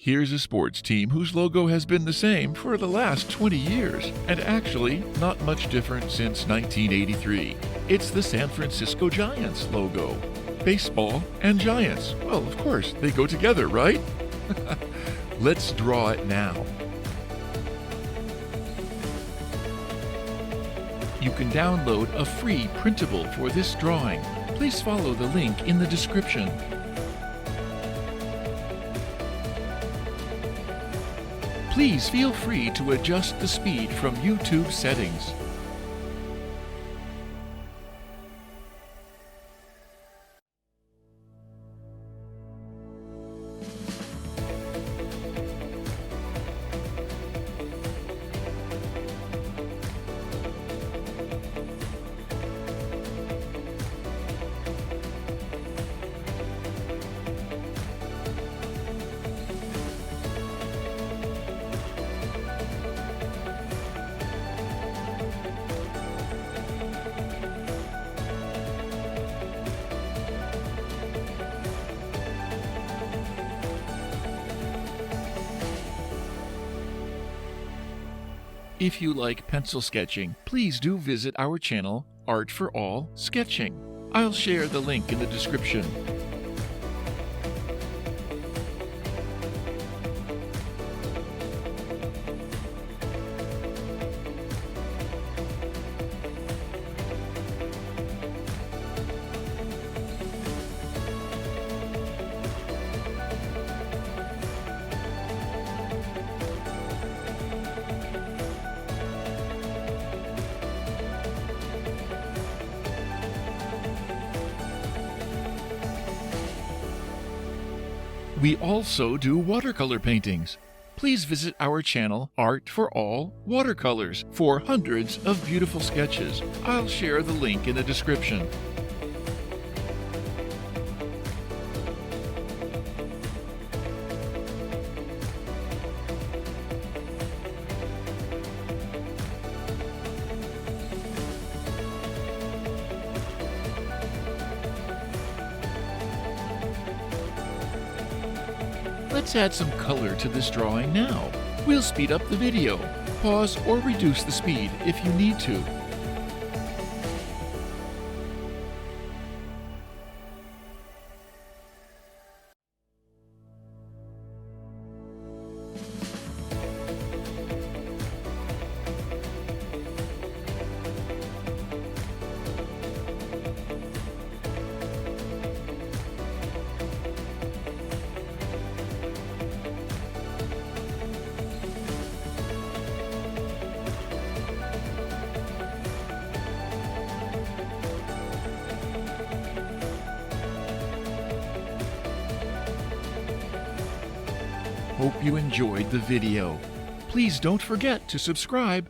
Here's a sports team whose logo has been the same for the last 20 years, and actually not much different since 1983. It's the San Francisco Giants logo. Baseball and Giants. Well, of course, they go together, right? Let's draw it now. You can download a free printable for this drawing. Please follow the link in the description. Please feel free to adjust the speed from YouTube settings. If you like pencil sketching, please do visit our channel, Art for All Sketching. I'll share the link in the description. We also do watercolor paintings. Please visit our channel, Art for All Watercolors, for hundreds of beautiful sketches. I'll share the link in the description. Let's add some color to this drawing now. We'll speed up the video. Pause or reduce the speed if you need to. Hope you enjoyed the video. Please don't forget to subscribe